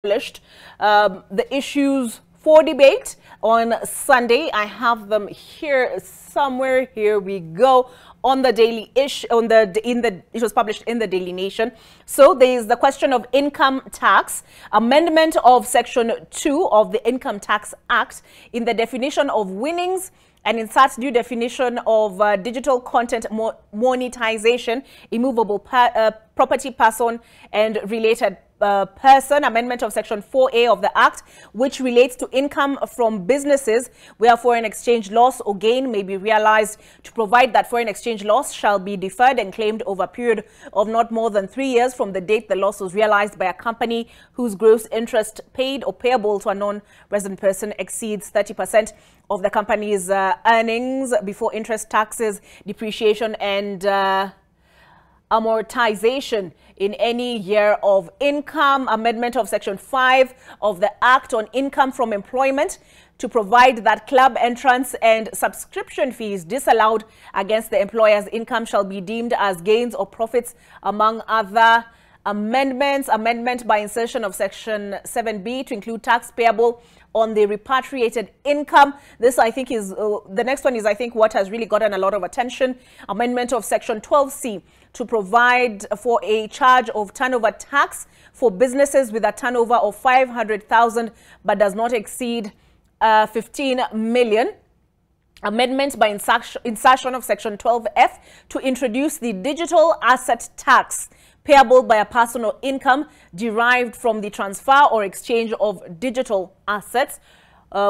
published the issues for debate on Sunday. I have them here somewhere. Here we go. On the Daily Ish, it was published in the Daily Nation. So there is the question of income tax, amendment of Section 2 of the Income Tax Act in the definition of winnings and inserts new definition of digital content monetization, immovable property person and related person, amendment of Section 4A of the Act, which relates to income from businesses where foreign exchange loss or gain may be realized, to provide that foreign exchange loss shall be deferred and claimed over a period of not more than 3 years from the date the loss was realized by a company whose gross interest paid or payable to a non-resident person exceeds 30% of the company's earnings before interest, taxes, depreciation, and amortization in any year of income. Amendment of Section 5 of the Act on Income from Employment to provide that club entrance and subscription fees disallowed against the employer's income shall be deemed as gains or profits, among other amendments. Amendment by insertion of Section 7B to include tax payable on the repatriated income. This, I think, is the next one is, I think, what has really gotten a lot of attention. Amendment of Section 12C to provide for a charge of turnover tax for businesses with a turnover of 500,000 but does not exceed 15 million. Amendment by insertion of Section 12F to introduce the digital asset tax payable by a personal income derived from the transfer or exchange of digital assets.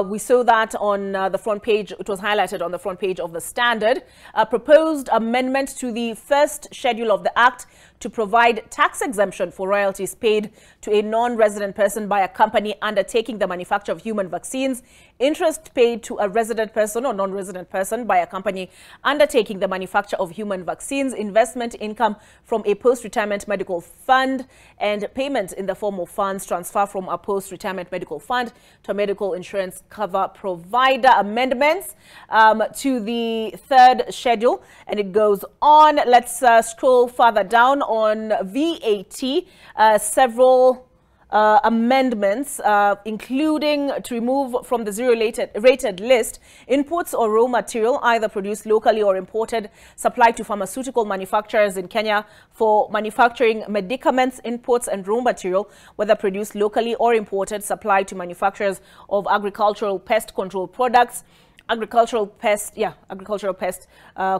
We saw that on the front page. It was highlighted on the front page of the Standard. A proposed amendment to the first schedule of the Act to provide tax exemption for royalties paid to a non-resident person by a company undertaking the manufacture of human vaccines, interest paid to a resident person or non-resident person by a company undertaking the manufacture of human vaccines, investment income from a post-retirement medical fund, and payment in the form of funds transfer from a post-retirement medical fund to a medical insurance cover provider. Amendments to the third schedule, and it goes on. Let's scroll further down on VAT. Several amendments, including to remove from the zero-rated list inputs or raw material either produced locally or imported supplied to pharmaceutical manufacturers in Kenya for manufacturing medicaments, inputs and raw material, whether produced locally or imported, supplied to manufacturers of agricultural pest control products, agricultural pest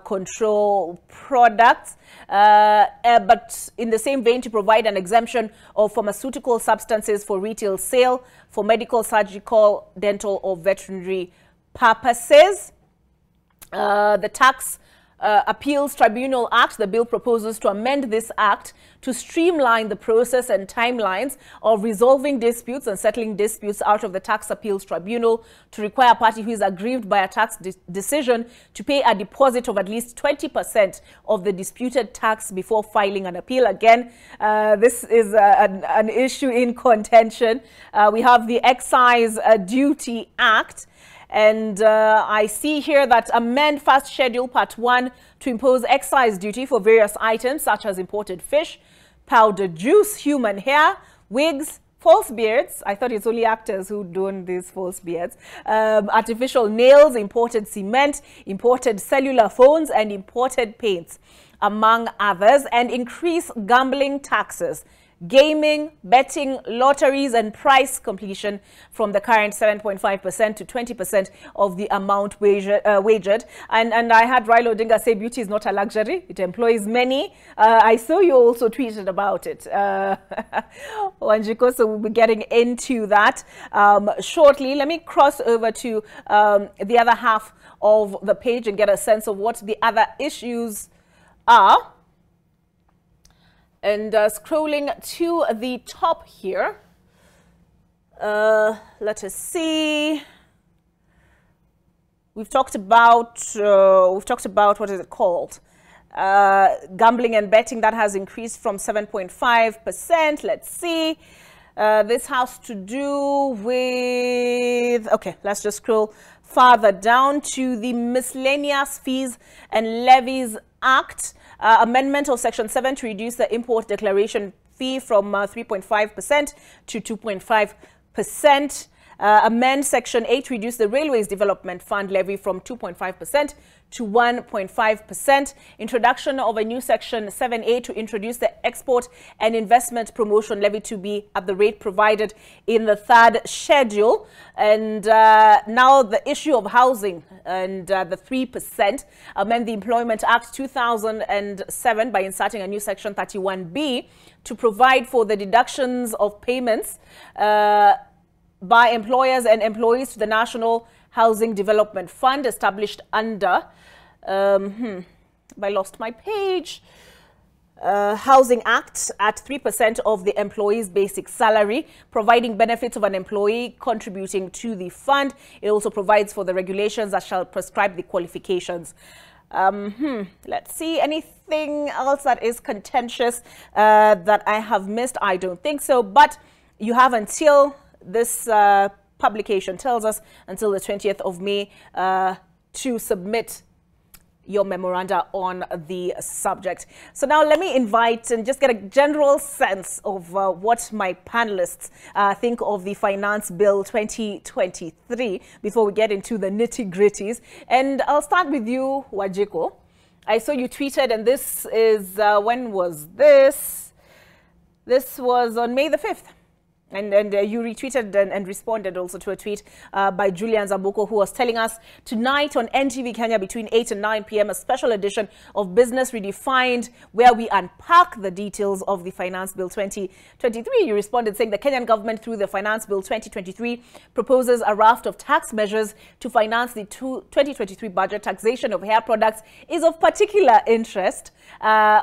control products, but in the same vein to provide an exemption of pharmaceutical substances for retail sale for medical, surgical, dental or veterinary purposes. The Tax Appeals Tribunal Act, the bill proposes to amend this act to streamline the process and timelines of resolving disputes and settling disputes out of the Tax Appeals Tribunal, to require a party who is aggrieved by a tax decision to pay a deposit of at least 20% of the disputed tax before filing an appeal. Again, this is an issue in contention. We have the Excise Duty Act. And I see here that amend first schedule part 1 to impose excise duty for various items such as imported fish, powdered juice, human hair, wigs, false beards. I thought it's only actors who do these false beards. Artificial nails, imported cement, imported cellular phones and imported paints, among others, and increase gambling taxes, gaming, betting, lotteries and prize completion from the current 7.5% to 20% of the amount wagered. And I had Raila Odinga say beauty is not a luxury, it employs many. I saw you also tweeted about it, Wanjiko, so we'll be getting into that shortly. Let me cross over to the other half of the page and get a sense of what the other issues are. And scrolling to the top here, let us see. We've talked about what is it called? Gambling and betting, that has increased from 7.5%. Let's see. This has to do with, okay, let's just scroll further down to the Miscellaneous Fees and Levies Act. Amendment of Section 7 to reduce the import declaration fee from 3.5% to 2.5%. Amend Section 8, reduce the Railways Development Fund levy from 2.5% to 1.5%. Introduction of a new Section 7A to introduce the Export and Investment Promotion Levy to be at the rate provided in the third schedule. And now the issue of housing and the 3%. Amend the Employment Act 2007 by inserting a new Section 31B to provide for the deductions of payments by employers and employees to the National Housing Development Fund established under, I lost my page, Housing Act at 3% of the employee's basic salary, providing benefits of an employee contributing to the fund. It also provides for the regulations that shall prescribe the qualifications. Let's see, anything else that is contentious that I have missed? I don't think so, but you have until this publication tells us until the 20th of May to submit your memoranda on the subject. So now let me invite and just get a general sense of what my panelists think of the Finance Bill 2023 before we get into the nitty-gritties. And I'll start with you, Wajiko. I saw you tweeted, and this is, when was this? This was on May the 5th. And you retweeted and responded also to a tweet by Julian Zabuko, who was telling us tonight on NTV Kenya between 8 and 9 p.m. a special edition of Business Redefined where we unpack the details of the Finance Bill 2023. You responded saying the Kenyan government through the Finance Bill 2023 proposes a raft of tax measures to finance the 2023 budget. Taxation of hair products is of particular interest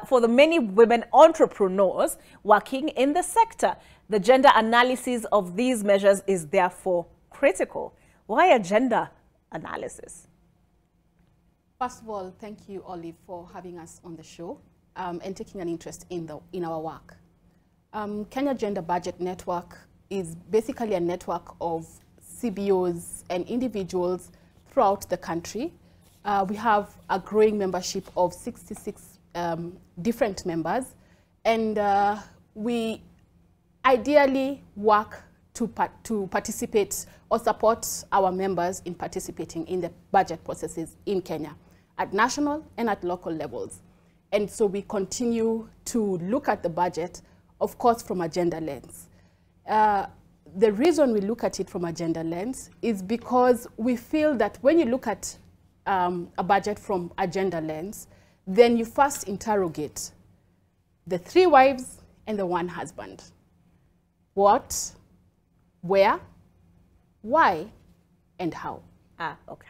for the many women entrepreneurs working in the sector. The gender analysis of these measures is therefore critical. Why a gender analysis? First of all, thank you, Olive, for having us on the show and taking an interest in our work. Kenya Gender Budget Network is basically a network of CBOs and individuals throughout the country. We have a growing membership of 66 different members, and we ideally work to participate or support our members in participating in the budget processes in Kenya at national and at local levels. And so we continue to look at the budget, of course, from a gender lens. The reason we look at it from a gender lens is because we feel that when you look at a budget from a gender lens, then you first interrogate the 3 wives and the 1 husband. What, where, why, and how. Okay.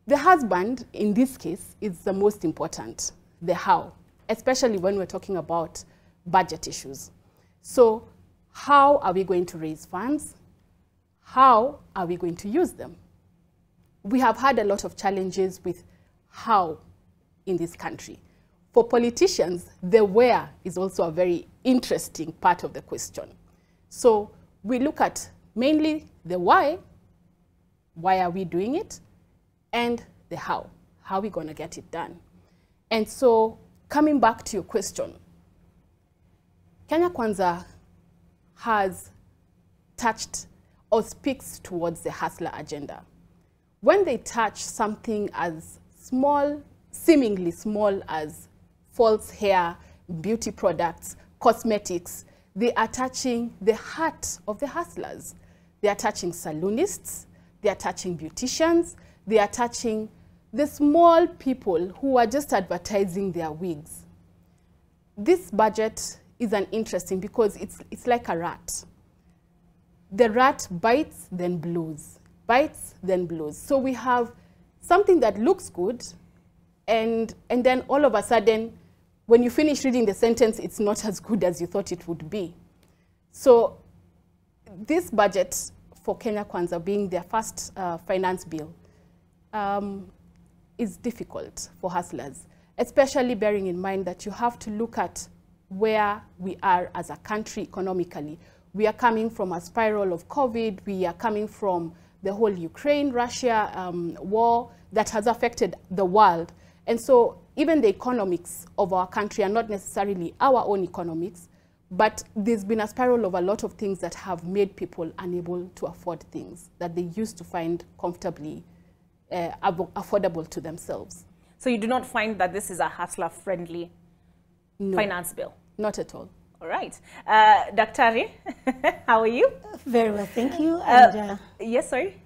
The husband, in this case, is the most important, the how, especially when we're talking about budget issues. So, how are we going to raise funds? How are we going to use them? We have had a lot of challenges with how in this country. For politicians, the where is also a very interesting part of the question. So we look at mainly the why are we doing it, and the how are we going to get it done. And so coming back to your question, Kenya Kwanza has touched or speaks towards the hustler agenda. When they touch something as small, seemingly small as false hair, beauty products, cosmetics, they are touching the heart of the hustlers. They are touching saloonists, they are touching beauticians, they are touching the small people who are just advertising their wigs. This budget is an interesting because it's like a rat. The rat bites, then blows, bites, then blows. So we have something that looks good, and then all of a sudden, when you finish reading the sentence, it's not as good as you thought it would be. So this budget for Kenya Kwanza, being their first finance bill, is difficult for hustlers, especially bearing in mind that you have to look at where we are as a country economically. We are coming from a spiral of COVID. We are coming from the whole Ukraine-Russia war that has affected the world. And so even the economics of our country are not necessarily our own economics, But there's been a spiral of a lot of things that have made people unable to afford things that they used to find comfortably affordable to themselves. So you do not find that this is a hustler-friendly finance bill? Not at all. All right. Daktari, how are you? Very well, thank you. Yes, sorry?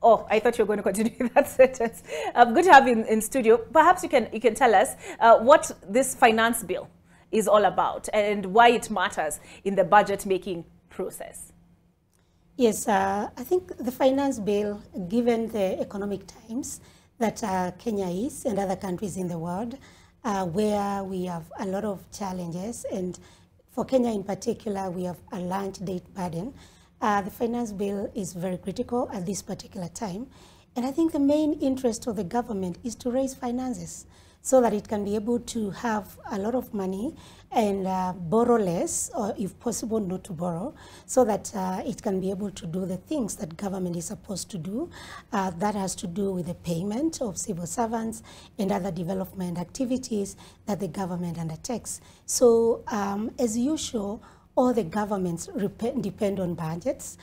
Oh, I thought you were going to continue that sentence. Good to have you in studio. Perhaps you can tell us what this finance bill is all about and why it matters in the budget-making process. Yes, I think the finance bill, given the economic times that Kenya is and other countries in the world, where we have a lot of challenges, and for Kenya in particular, we have a large debt burden. The finance bill is very critical at this particular time. And I think the main interest of the government is to raise finances so that it can be able to have a lot of money and borrow less, or if possible not to borrow, so that it can be able to do the things that government is supposed to do. That has to do with the payment of civil servants and other development activities that the government undertakes. So as usual, all the governments depend on budgets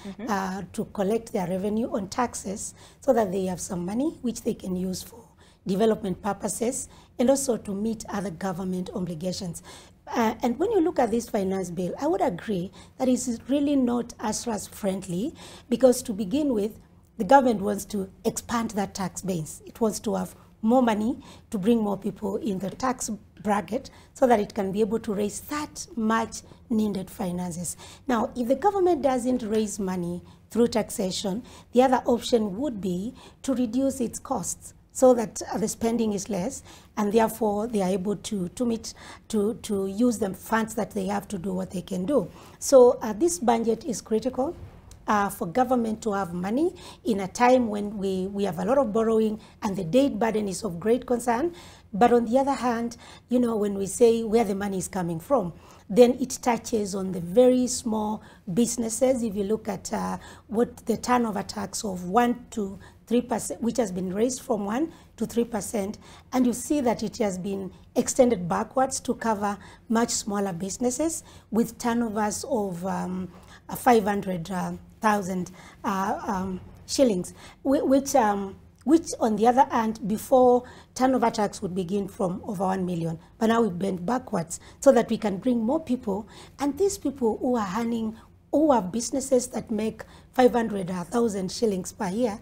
to collect their revenue on taxes so that they have some money which they can use for development purposes and also to meet other government obligations. And when you look at this finance bill, I would agree that it is really not hustlers friendly, because to begin with, the government wants to expand that tax base. It wants to have more money to bring more people in the tax bracket so that it can be able to raise that much needed finances. Now, if the government doesn't raise money through taxation, the other option would be to reduce its costs so that the spending is less, and therefore they are able to use the funds that they have to do what they can do. So this budget is critical for government to have money in a time when we have a lot of borrowing and the debt burden is of great concern. But on the other hand, you know, when we say where the money is coming from, then it touches on the very small businesses. If you look at what the turnover tax of 1 to 3%, which has been raised from 1 to 3%, and you see that it has been extended backwards to cover much smaller businesses with turnovers of 500,000 shillings, which on the other hand, before turnover tax would begin from over 1 million, but now we bend backwards so that we can bring more people, and these people who are earning, who have businesses that make 500,000 shillings per year,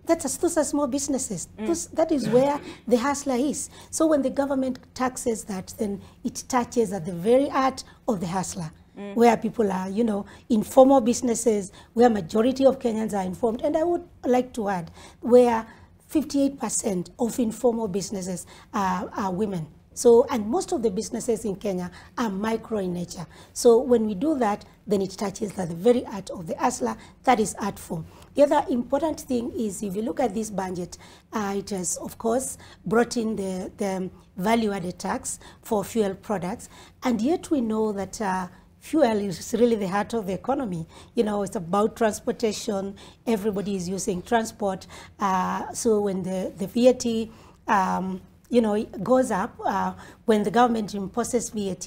those are small businesses. That is where the hustler is. So when the government taxes that, then it touches at the very heart of the hustler, where people are, you know, informal businesses, where majority of Kenyans are informed. And I would like to add, where 58% of informal businesses are women. So, and most of the businesses in Kenya are micro in nature. So when we do that, then it touches at the very heart of the hustler, that is artful. The other important thing is, if you look at this budget, it has, of course, brought in the value-added tax for fuel products, and yet we know that fuel is really the heart of the economy. You know, it's about transportation. Everybody is using transport. So when the VAT, you know, it goes up, when the government imposes VAT,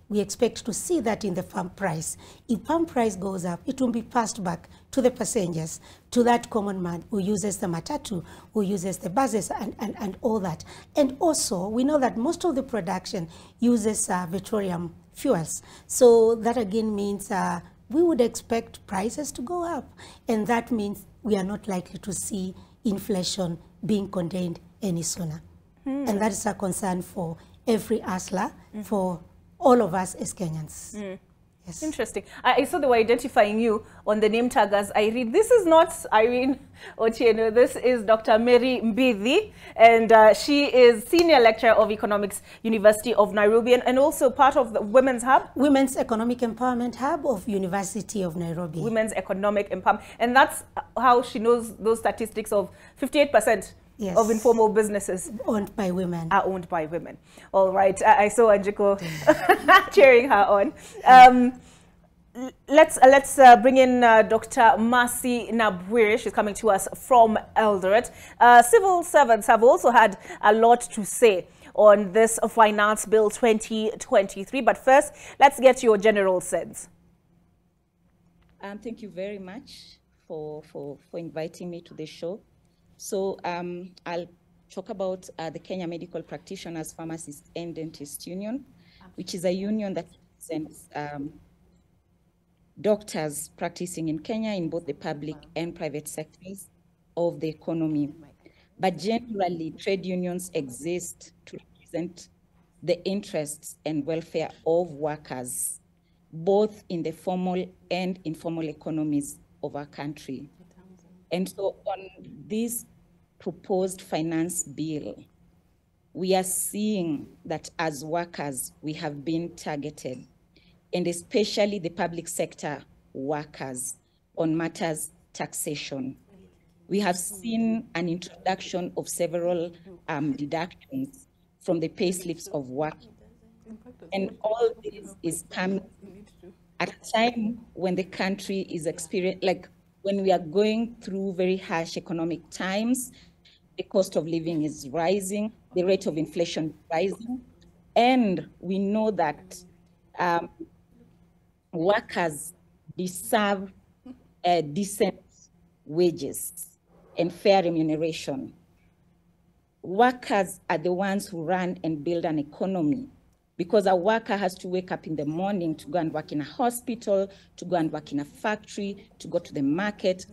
we expect to see that in the pump price. If pump price goes up, it will be passed back to the passengers, to that common man who uses the matatu, who uses the buses, and all that. And also, we know that most of the production uses petroleum fuels. So that again means we would expect prices to go up. And that means we are not likely to see inflation being contained any sooner. And that is a concern for every hustler, for all of us as Kenyans. Yes. Interesting. I saw they were identifying you on the name tag as Irene. This is not Irene Otieno. This is Dr. Mary Mbithi, and she is Senior Lecturer of Economics, University of Nairobi, and also part of the Women's Hub. Women's Economic Empowerment Hub of University of Nairobi. Women's Economic Empowerment. And that's how she knows those statistics of 58%. Yes. Of informal businesses owned by women. Are owned by women. All right. I saw Anjiko cheering her on. Let's bring in Dr. Mercy Nabwire. She's coming to us from Eldoret. Civil servants have also had a lot to say on this Finance Bill 2023. But first, let's get your general sense. Thank you very much for inviting me to the show. So I'll talk about the Kenya Medical Practitioners, Pharmacists and Dentists Union, which is a union that represents doctors practicing in Kenya in both the public and private sectors of the economy. But generally, trade unions exist to represent the interests and welfare of workers, both in the formal and informal economies of our country. And so on this proposed finance bill, we are seeing that as workers, we have been targeted, and especially the public sector workers on matters taxation. We have seen an introduction of several deductions from the pay slips of work. And all this is coming at a time when the country is experiencing, like when we are going through very harsh economic times, the cost of living is rising, the rate of inflation is rising, and we know that workers deserve decent wages and fair remuneration. Workers are the ones who run and build an economy, because a worker has to wake up in the morning to go and work in a hospital, to go and work in a factory, to go to the market.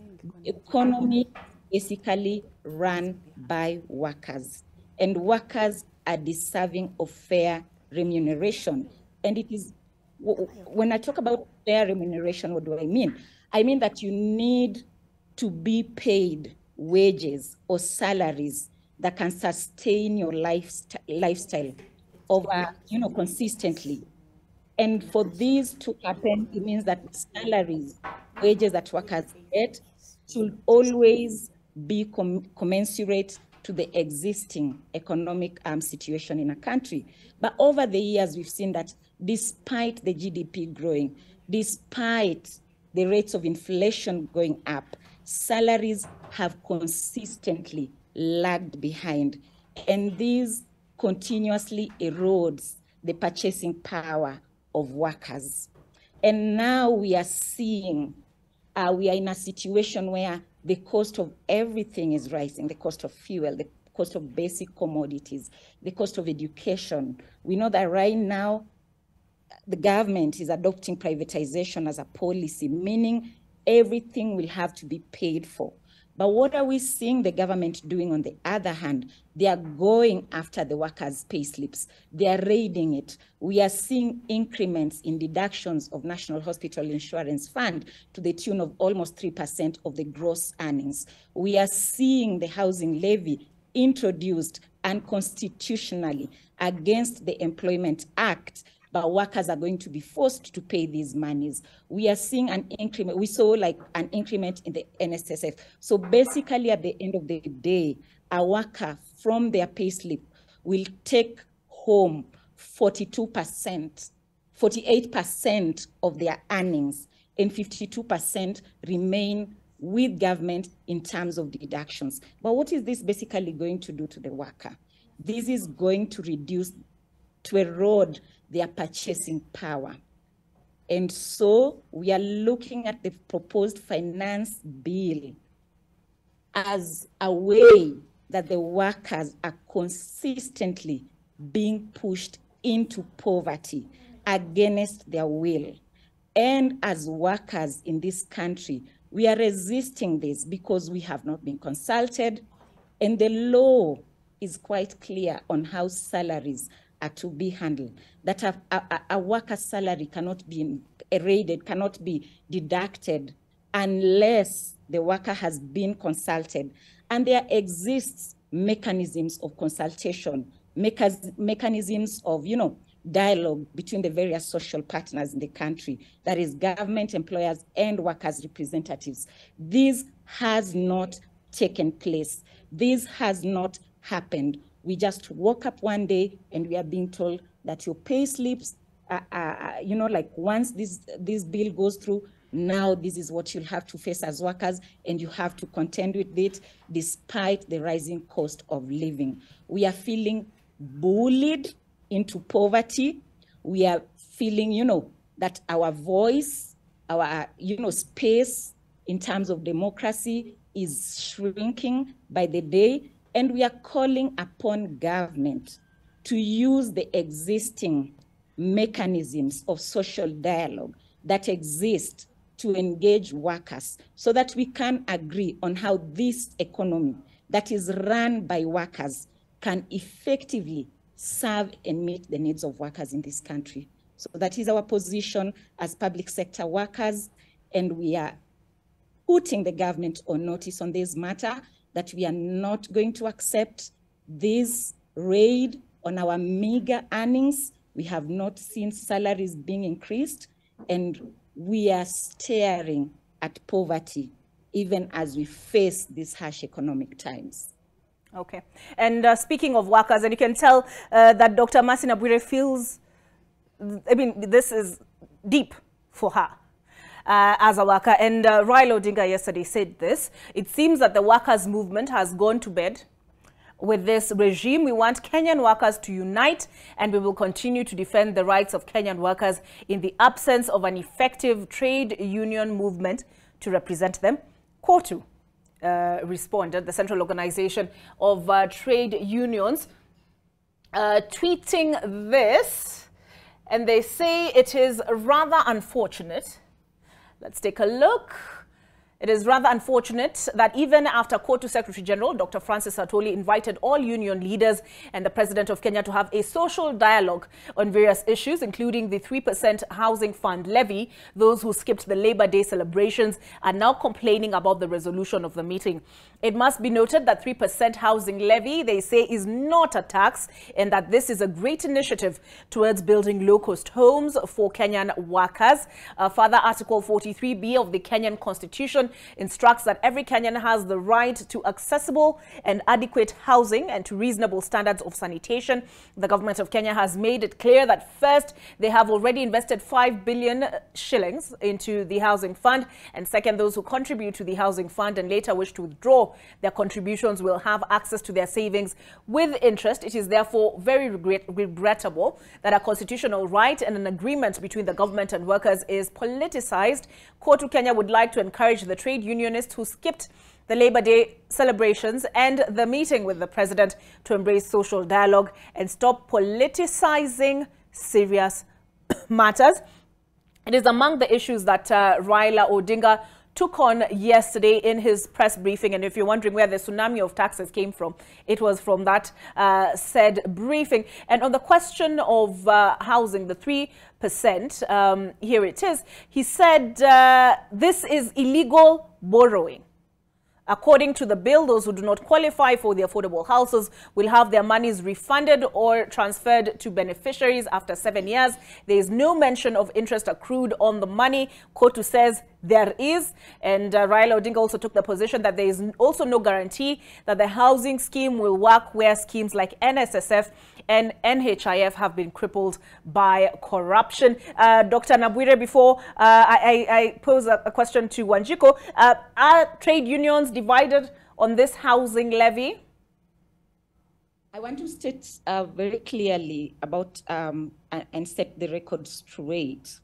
Economy basically run by workers, and workers are deserving of fair remuneration. And it is, when I talk about fair remuneration, what do I mean? I mean that you need to be paid wages or salaries that can sustain your lifestyle over, consistently. And for these to happen, it means that salaries, wages that workers get should always be commensurate to the existing economic situation in a country. But over the years, we've seen that despite the GDP growing, despite the rates of inflation going up, salaries have consistently lagged behind. And this continuously erodes the purchasing power of workers. And now we are seeing, we are in a situation where the cost of everything is rising, the cost of fuel, the cost of basic commodities, the cost of education. We know that right now, the government is adopting privatization as a policy, meaning everything will have to be paid for. But what are we seeing the government doing on the other hand? They are going after the workers' pay slips. They are raiding it. We are seeing increments in deductions of National Hospital Insurance Fund to the tune of almost 3% of the gross earnings. We are seeing the housing levy introduced unconstitutionally against the Employment Act, but workers are going to be forced to pay these monies. We are seeing an increment. We saw like an increment in the NSSF. So basically at the end of the day, a worker from their payslip will take home 42%, 48% of their earnings, and 52% remain with government in terms of deductions. But what is this basically going to do to the worker? This is going to erode their purchasing power. And so we are looking at the proposed finance bill as a way that the workers are consistently being pushed into poverty against their will. And as workers in this country, we are resisting this because we have not been consulted, and the law is quite clear on how salaries are to be handled, that a worker's salary cannot be raided, cannot be deducted unless the worker has been consulted. And there exists mechanisms of consultation, mechanisms of, dialogue between the various social partners in the country, that is government, employers, and workers' representatives. This has not taken place. This has not happened. We just woke up one day and we are being told that your pay slips, like once this bill goes through, now this is what you'll have to face as workers, and you have to contend with it despite the rising cost of living. We are feeling bullied into poverty. We are feeling, that our voice, our, space in terms of democracy is shrinking by the day. And we are calling upon government to use the existing mechanisms of social dialogue that exist to engage workers so that we can agree on how this economy that is run by workers can effectively serve and meet the needs of workers in this country. So that is our position as public sector workers, and we are putting the government on notice on this matter that we are not going to accept this raid on our meager earnings. We have not seen salaries being increased, and we are staring at poverty even as we face these harsh economic times. Okay. And speaking of workers, and you can tell that Dr. Mercy Nabwire feels, this is deep for her as a worker. And Raila Odinga yesterday said this: it seems that the workers' movement has gone to bed with this regime. We want Kenyan workers to unite, and we will continue to defend the rights of Kenyan workers in the absence of an effective trade union movement to represent them. KOTU responded, the Central Organization of Trade Unions, tweeting this, and they say it is rather unfortunate. Let's take a look. It is rather unfortunate that even after KOTU Secretary General Dr. Francis Atoli invited all union leaders and the President of Kenya to have a social dialogue on various issues, including the 3% housing fund levy, those who skipped the Labor Day celebrations are now complaining about the resolution of the meeting. It must be noted that 3% housing levy, they say, is not a tax, and that this is a great initiative towards building low-cost homes for Kenyan workers. Further, Article 43B of the Kenyan Constitution instructs that every Kenyan has the right to accessible and adequate housing and to reasonable standards of sanitation. The government of Kenya has made it clear that first, they have already invested 5 billion shillings into the housing fund, and second, those who contribute to the housing fund and later wish to withdraw their contributions will have access to their savings with interest. It is therefore very regrettable that a constitutional right and an agreement between the government and workers is politicized. KOTU Kenya would like to encourage the trade unionists who skipped the Labor Day celebrations and the meeting with the president to embrace social dialogue and stop politicizing serious matters. It is among the issues that Raila Odinga took on yesterday in his press briefing. And if you're wondering where the tsunami of taxes came from, it was from that said briefing. And on the question of housing, the 3%, here it is. He said this is illegal borrowing. According to the bill, those who do not qualify for the affordable houses will have their monies refunded or transferred to beneficiaries after 7 years. There is no mention of interest accrued on the money. KOTU says there is. And Raila Odinga also took the position that there is also no guarantee that the housing scheme will work where schemes like NSSF and NHIF have been crippled by corruption. Dr. Nabwire, before I pose a question to Wanjiku, are trade unions divided on this housing levy? I want to state very clearly about and set the record straight.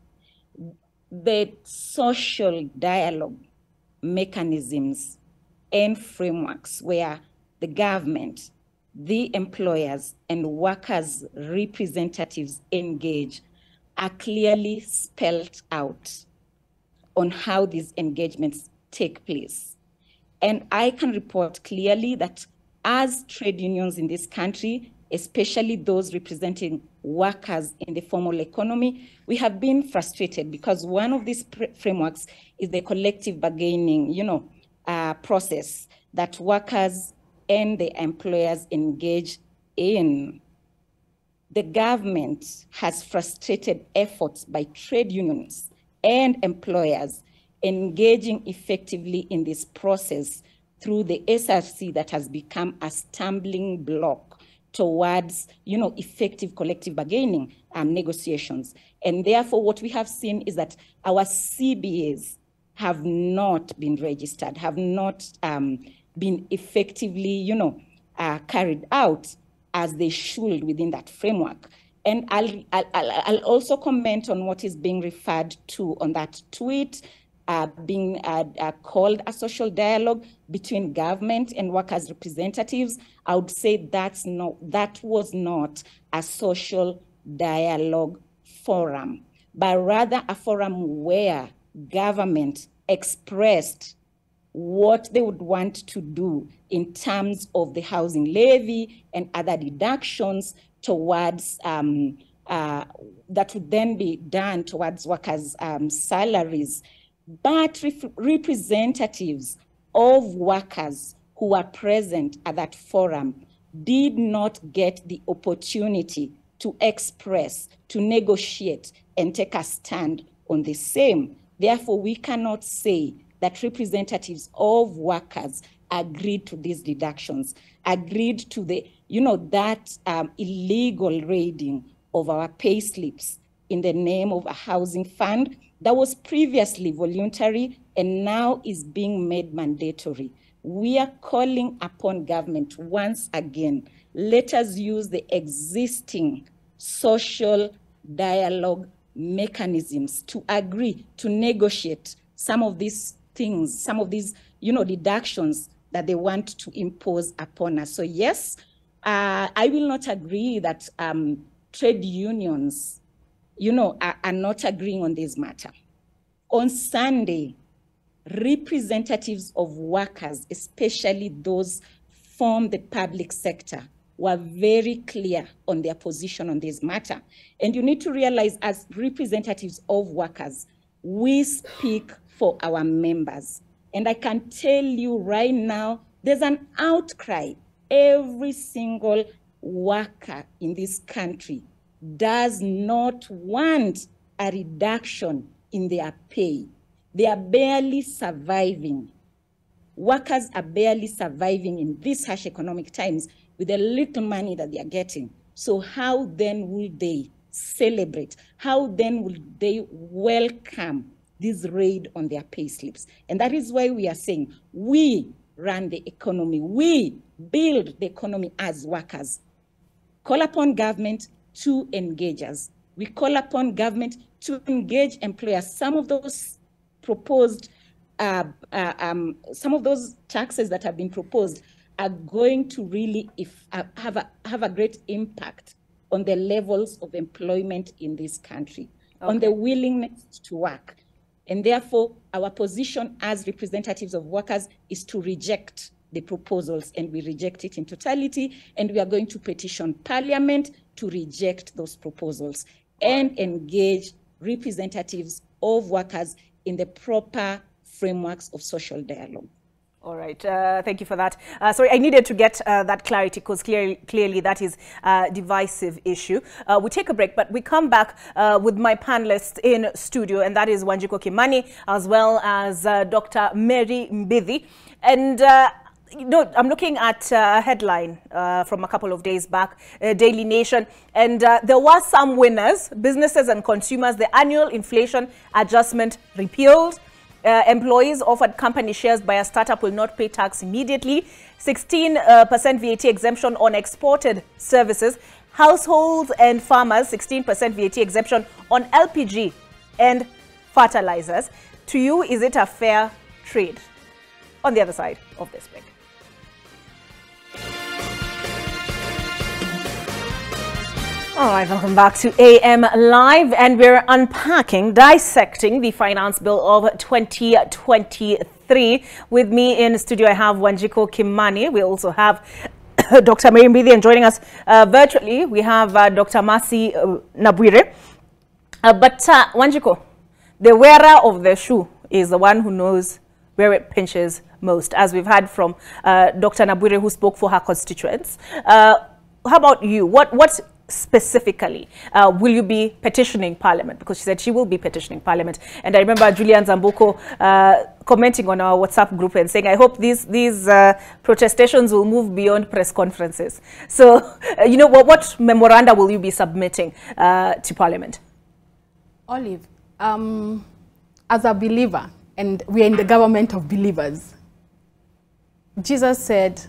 The social dialogue mechanisms and frameworks where the government, the employers, and workers' representatives engage are clearly spelled out on how these engagements take place. And I can report clearly that as trade unions in this country, especially those representing workers in the formal economy, we have been frustrated because one of these frameworks is the collective bargaining, process that workers and the employers engage in. The government has frustrated efforts by trade unions and employers engaging effectively in this process through the SRC that has become a stumbling block towards, effective collective bargaining negotiations. And therefore, what we have seen is that our CBAs have not been registered, have not been effectively, carried out. as they should within that framework. And I'll also comment on what is being referred to on that tweet, being called a social dialogue between government and workers' representatives. I would say that was not a social dialogue forum, but rather a forum where government expressed what they would want to do in terms of the housing levy and other deductions towards that would then be done towards workers' salaries. But representatives of workers who were present at that forum did not get the opportunity to express, to negotiate, and take a stand on the same. Therefore, we cannot say that representatives of workers agreed to these deductions, agreed to the, that illegal raiding of our pay slips in the name of a housing fund that was previously voluntary and now is being made mandatory. We are calling upon government once again, let us use the existing social dialogue mechanisms to agree, to negotiate some of these things, some of these, deductions that they want to impose upon us. So yes, I will not agree that trade unions, are not agreeing on this matter. On Sunday, representatives of workers, especially those from the public sector, were very clear on their position on this matter. And you need to realize, as representatives of workers, we speak for our members. And I can tell you right now, there's an outcry. Every single worker in this country does not want a reduction in their pay. They are barely surviving. Workers are barely surviving in these harsh economic times with the little money that they are getting. So how then will they celebrate? How then will they welcome this raid on their pay slips? And that is why we are saying we run the economy. We build the economy as workers. Call upon government to engage us. We call upon government to engage employers. Some of those proposed, some of those taxes that have been proposed are going to really have a great impact on the levels of employment in this country, on the willingness to work. And therefore, our position as representatives of workers is to reject the proposals, and we reject it in totality, and we are going to petition Parliament to reject those proposals and engage representatives of workers in the proper frameworks of social dialogue. All right, thank you for that. Sorry, I needed to get that clarity because clearly that is a divisive issue. We take a break, but we come back with my panelists in studio, and that is Wanjiku Kimani as well as Dr. Mary Mbithi. And I'm looking at a headline from a couple of days back, Daily Nation, and there were some winners, businesses and consumers. The annual inflation adjustment repealed. Employees offered company shares by a startup will not pay tax immediately. 16% VAT exemption on exported services. Households and farmers, 16% VAT exemption on LPG and fertilizers. To you, is it a fair trade? On the other side of this break. All right, welcome back to AM Live, and we're unpacking, dissecting the Finance Bill of 2023. With me in studio, I have Wanjiku Kimani. We also have Dr. Mary Mbithi, and joining us virtually, we have Dr. Mercy Nabwire. But Wanjiku, the wearer of the shoe is the one who knows where it pinches most, as we've heard from Dr. Nabwire, who spoke for her constituents. How about you? What specifically will you be petitioning Parliament? Because she said she will be petitioning Parliament. And I remember Julian Zambuko commenting on our WhatsApp group and saying, I hope these protestations will move beyond press conferences. So, what memoranda will you be submitting to Parliament? Olive, as a believer, and we are in the government of believers, Jesus said,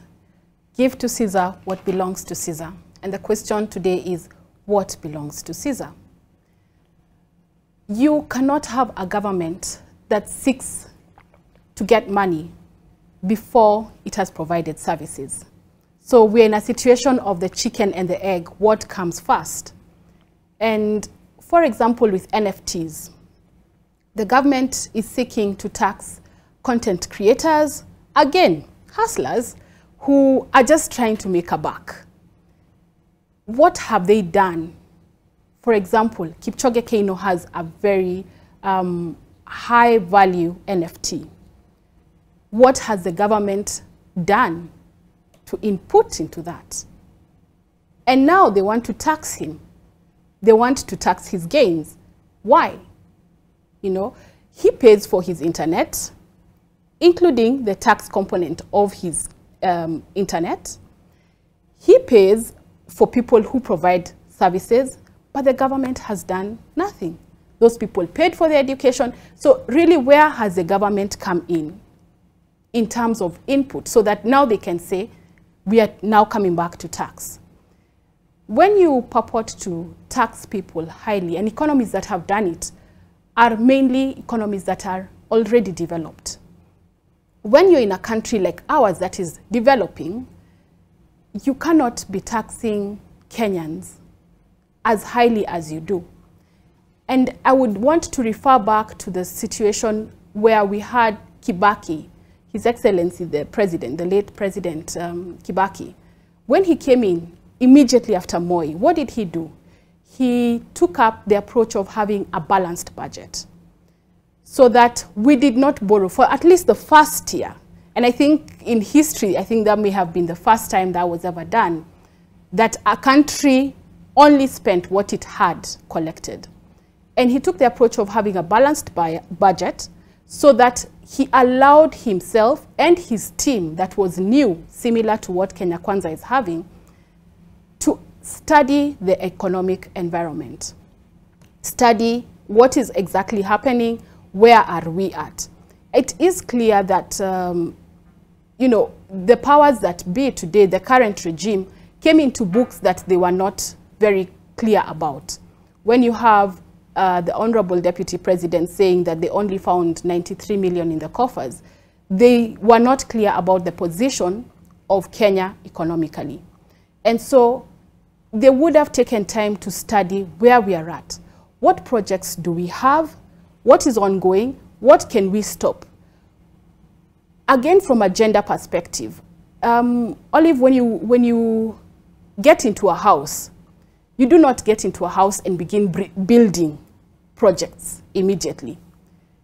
give to Caesar what belongs to Caesar, And the question today is, what belongs to Caesar? You cannot have a government that seeks to get money before it has provided services. So we're in a situation of the chicken and the egg, what comes first? And for example, with NFTs, the government is seeking to tax content creators, again, hustlers, who are just trying to make a buck. What have they done? For example, Kipchoge Keino has a very high value NFT. What has the government done to input into that? And now they want to tax him. They want to tax his gains. Why? You know, he pays for his internet, including the tax component of his internet. He pays for people who provide services, but the government has done nothing. Those people paid for their education. So really, where has the government come in terms of input, so that now they can say, we are now coming back to tax? When you purport to tax people highly, and economies that have done it are mainly economies that are already developed. When you're in a country like ours that is developing, you cannot be taxing Kenyans as highly as you do. And I would want to refer back to the situation where we had Kibaki, His Excellency the President, the late President Kibaki. When he came in immediately after Moi, what did he do? He took up the approach of having a balanced budget, so that we did not borrow for at least the first year. And I think in history, I think that may have been the first time that was ever done, that a country only spent what it had collected. And he took the approach of having a balanced budget, so that he allowed himself and his team that was new, similar to what Kenya Kwanza is having, to study the economic environment, study what is exactly happening, where are we at. It is clear that, you know, the powers that be today, the current regime, came into books that they were not very clear about. When you have the Honorable Deputy President saying that they only found 93 million in the coffers, they were not clear about the position of Kenya economically. And so they would have taken time to study where we are at. What projects do we have? What is ongoing? What can we stop? Again, from a gender perspective, Olive, when you get into a house, you do not get into a house and begin building projects immediately.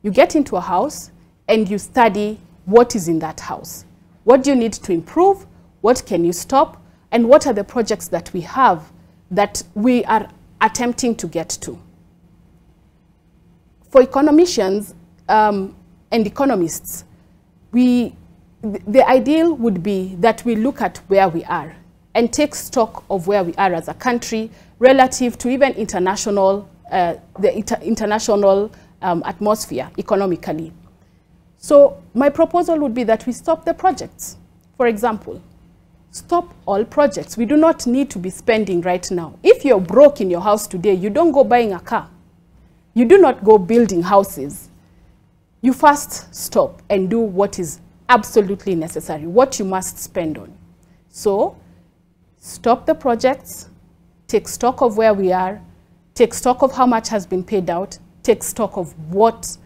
You get into a house and you study what is in that house. What do you need to improve? What can you stop? And what are the projects that we have that we are attempting to get to? For economicians and economists, the ideal would be that we look at where we are and take stock of where we are as a country relative to even international, international atmosphere economically. So my proposal would be that we stop the projects. For example, stop all projects. We do not need to be spending right now. If you're broke in your house today, you don't go buying a car. You do not go building houses. You first stop and do what is absolutely necessary, what you must spend on. So stop the projects, take stock of where we are, take stock of how much has been paid out, take stock of what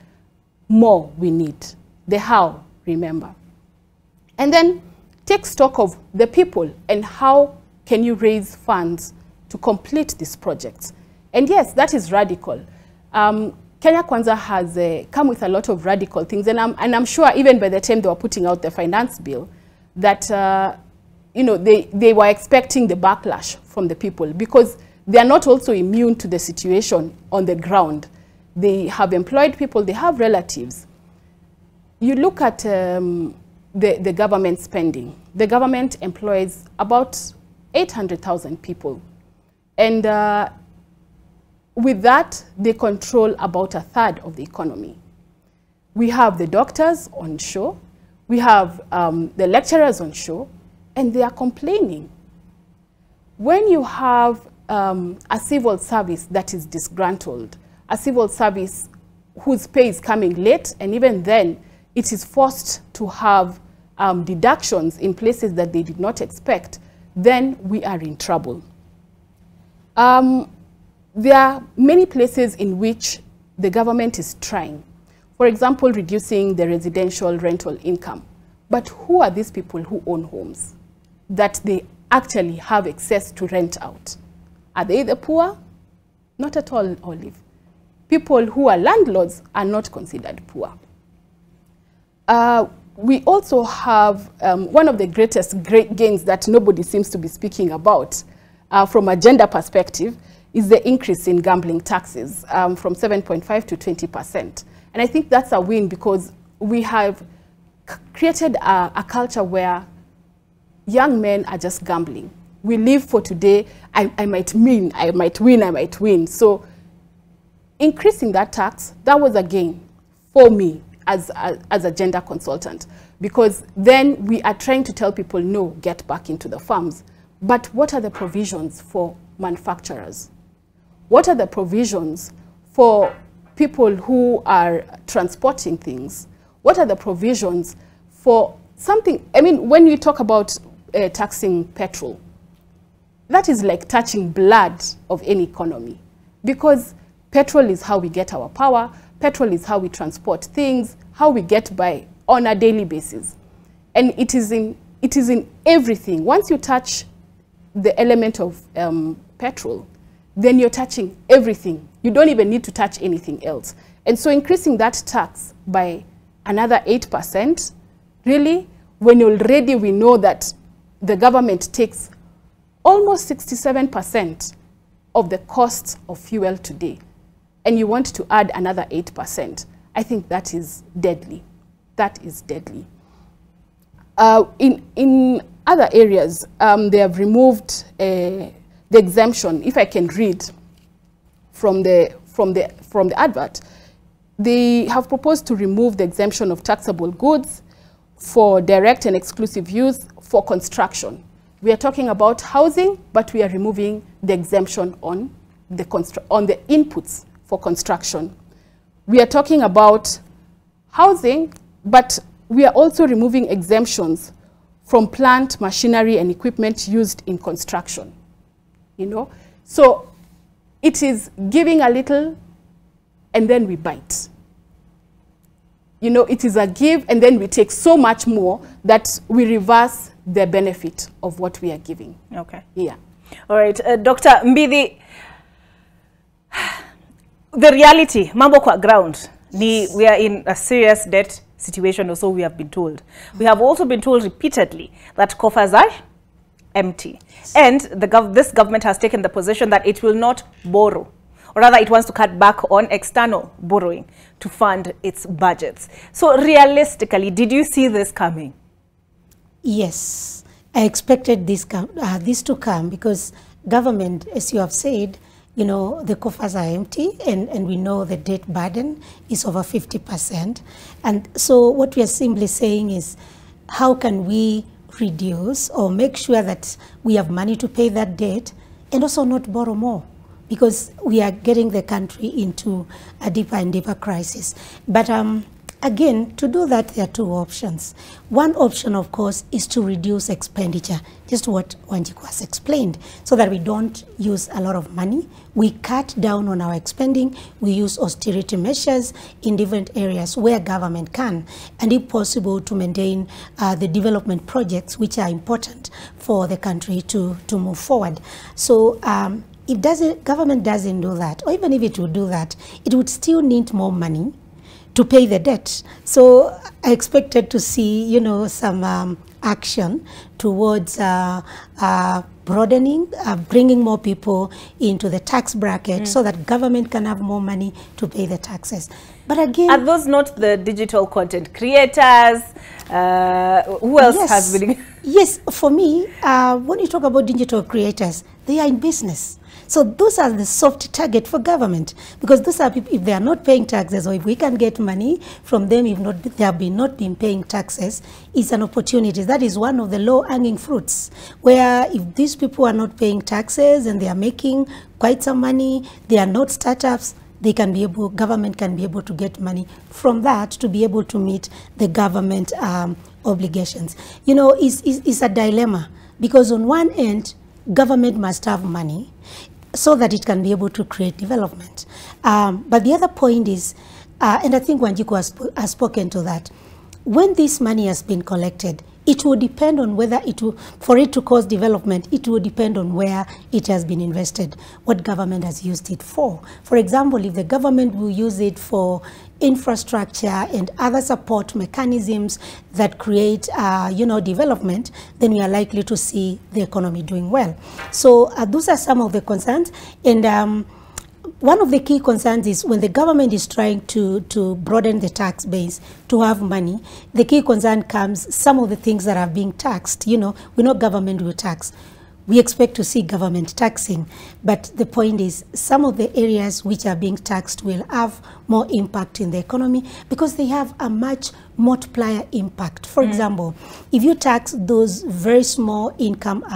more we need, the how, remember. And then take stock of the people and how can you raise funds to complete these projects. And yes, that is radical. Kenya Kwanza has come with a lot of radical things, and I'm sure even by the time they were putting out the finance bill, that you know, they were expecting the backlash from the people, because they are not also immune to the situation on the ground. They have employed people, they have relatives. You look at the government spending. The government employs about 800,000 people. And with that, they control about a third of the economy. We have the doctors on show. We have the lecturers on show, and they are complaining. when you have a civil service that is disgruntled, a civil service whose pay is coming late, and even then it is forced to have deductions in places that they did not expect, then we are in trouble. There are many places in which the government is trying. For example, reducing the residential rental income. But who are these people who own homes that they actually have access to rent out? Are they the poor? Not at all, Olive. People who are landlords are not considered poor. We also have one of the greatest gains that nobody seems to be speaking about from a gender perspective is the increase in gambling taxes from 7.5 to 20%. And I think that's a win because we have created a culture where young men are just gambling. We live for today. I might win, I might win, I might win. So increasing that tax, that was a gain for me as a gender consultant, because then we are trying to tell people, no, get back into the farms. But what are the provisions for manufacturers? What are the provisions for people who are transporting things? What are the provisions for something? I mean, when we talk about taxing petrol, that is like touching blood of any economy, because petrol is how we get our power, petrol is how we transport things, how we get by on a daily basis. And it is in everything. Once you touch the element of petrol, then you're touching everything. You don't even need to touch anything else. And so increasing that tax by another 8%, really, when already we know that the government takes almost 67% of the cost of fuel today, and you want to add another 8%, I think that is deadly. That is deadly. In other areas, they have removed the exemption. If I can read from the advert, they have proposed to remove the exemption of taxable goods for direct and exclusive use for construction. We are talking about housing, but we are removing the exemption on the inputs for construction. We are talking about housing, but we are also removing exemptions from plant, machinery, and equipment used in construction. You know, so it is giving a little, and then we bite. You know, it is a give, and then we take so much more that we reverse the benefit of what we are giving. Okay. Yeah. All right, Dr. Mbidi, the reality, mambo kwa ground, we are in a serious debt situation, or so we have been told. We have also been told repeatedly that coffers are empty. And this government has taken the position that it will not borrow, or rather it wants to cut back on external borrowing to fund its budgets. So realistically, did you see this coming? Yes, I expected this to come because government, as you have said, you know, the coffers are empty, and we know the debt burden is over 50%. And so what we are simply saying is, how can we reduce or make sure that we have money to pay that debt and also not borrow more? Because we are getting the country into a deeper and deeper crisis. But again, to do that, there are two options. One option, of course, is to reduce expenditure, just what Wanjiku has explained, so that we don't use a lot of money. We cut down on our spending. We use austerity measures in different areas where government can, and if possible, to maintain the development projects which are important for the country to move forward. So if government doesn't do that, or even if it would do that, it would still need more money to pay the debt. So I expected to see, you know, some action towards broadening, bringing more people into the tax bracket so that government can have more money to pay the taxes. But again, are those not the digital content creators? Who else has been? Yes, for me, when you talk about digital creators, they are in business. So those are the soft target for government, because those are people, if they are not paying taxes, or if we can get money from them, if not, they have not been paying taxes, it's an opportunity. That is one of the low-hanging fruits, where if these people are not paying taxes and they are making quite some money, they are not startups, they can be able, government can be able to get money from that to be able to meet the government obligations. You know, it's a dilemma, because on one end, government must have money so that it can be able to create development. But the other point is, and I think Wanjiku has spoken to that, when this money has been collected, it will depend on whether it will, for it to cause development, it will depend on where it has been invested, what government has used it for. For example, if the government will use it for infrastructure and other support mechanisms that create, development, then we are likely to see the economy doing well. So those are some of the concerns. And one of the key concerns is when the government is trying to broaden the tax base to have money, the key concern comes some of the things that are being taxed. You know, we know government will tax. We expect to see government taxing, but the point is some of the areas which are being taxed will have more impact in the economy because they have a much multiplier impact. For example, if you tax those very small income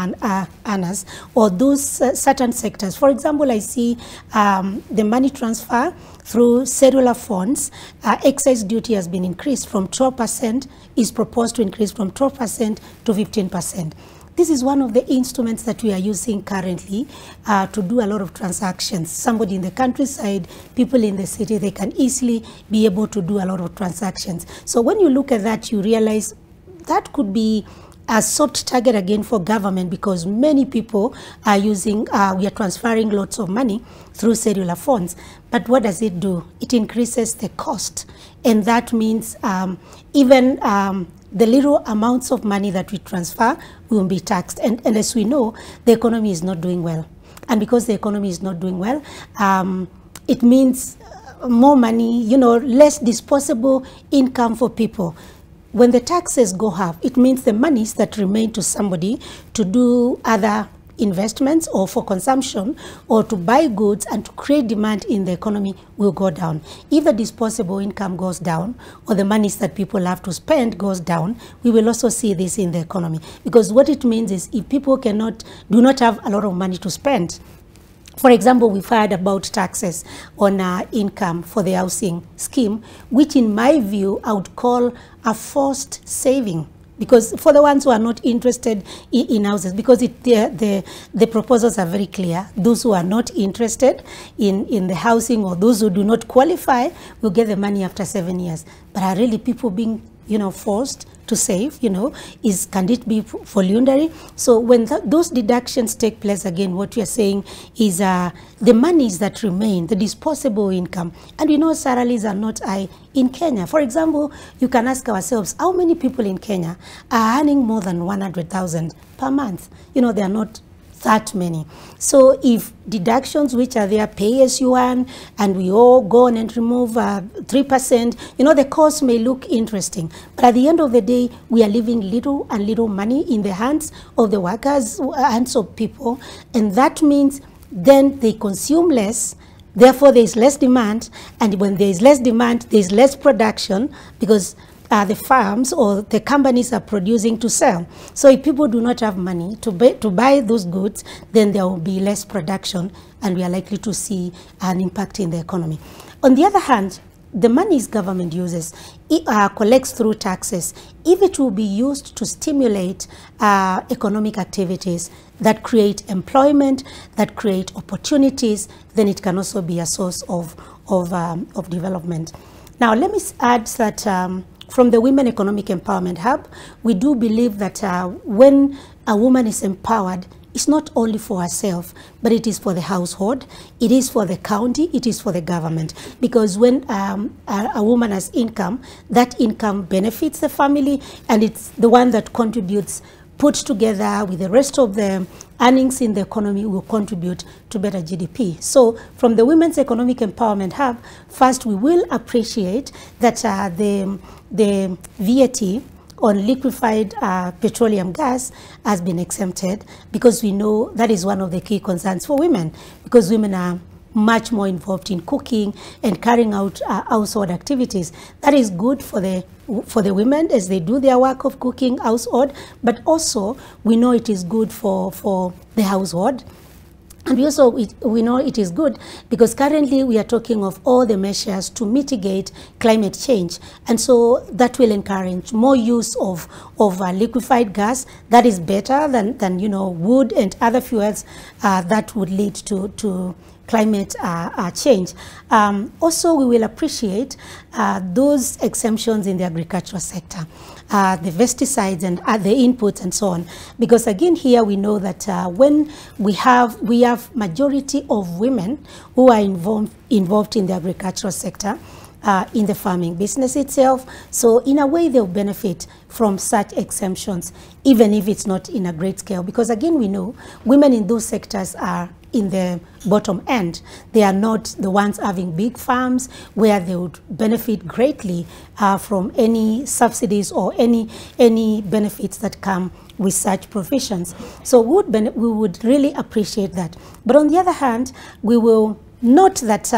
earners or those certain sectors, for example, I see the money transfer through cellular phones, excise duty has been increased from 12%, is proposed to increase from 12% to 15%. This is one of the instruments that we are using currently to do a lot of transactions. Somebody in the countryside, people in the city, they can easily be able to do a lot of transactions. So when you look at that, you realize that could be a soft target again for government, because many people are using, we are transferring lots of money through cellular phones. But what does it do? It increases the cost. And that means even the little amounts of money that we transfer will be taxed. And as we know, the economy is not doing well. And because the economy is not doing well, it means more money, less disposable income for people. When the taxes go up, it means the monies that remain to somebody to do other investments or for consumption or to buy goods and to create demand in the economy will go down. If the disposable income goes down or the monies that people have to spend goes down, we will also see this in the economy. Because what it means is if people do not have a lot of money to spend, for example, we've heard about taxes on income for the housing scheme, which in my view, I would call a forced saving. Because for the ones who are not interested in houses, because the proposals are very clear. Those who are not interested in the housing or those who do not qualify will get the money after 7 years. But are really people being, forced to save, can it be voluntary? So when those deductions take place, again, what we are saying is the monies that remain, the disposable income, and we know salaries are not high in Kenya. For example, you can ask ourselves, how many people in Kenya are earning more than 100,000 per month? They are not that many. So if deductions which are there, pay as you earn, and we all go on and remove 3%, the cost may look interesting. But at the end of the day, we are leaving little and little money in the hands of the workers, hands of people. And that means then they consume less. Therefore, there is less demand. And when there is less demand, there is less production, because the farms or the companies are producing to sell. So if people do not have money to buy those goods, then there will be less production, and we are likely to see an impact in the economy. On the other hand, the monies government uses, collects through taxes, if it will be used to stimulate economic activities that create employment, that create opportunities, then it can also be a source of development. Now, let me add that from the Women Economic Empowerment Hub, we do believe that when a woman is empowered, it's not only for herself, but it is for the household, it is for the county, it is for the government. Because when a woman has income, that income benefits the family, and it's the one that contributes, put together with the rest of the earnings in the economy, will contribute to better GDP. So from the Women's Economic Empowerment Hub, first we will appreciate that the VAT on liquefied petroleum gas has been exempted, because we know that is one of the key concerns for women, because women are much more involved in cooking and carrying out household activities. That is good for the women as they do their work of cooking, household, but also we know it is good for the household. And we know it is good because currently we are talking of all the measures to mitigate climate change. And so that will encourage more use of liquefied gas. That is better than wood and other fuels that would lead to climate change. Also, we will appreciate those exemptions in the agricultural sector, the pesticides and the inputs and so on. Because again, here we know that when we have majority of women who are involved in the agricultural sector, in the farming business itself. So in a way, they'll benefit from such exemptions, even if it's not in a great scale. Because again, we know women in those sectors are in the bottom end. They are not the ones having big farms where they would benefit greatly from any subsidies or any benefits that come with such provisions. So we would really appreciate that. But on the other hand, we will note that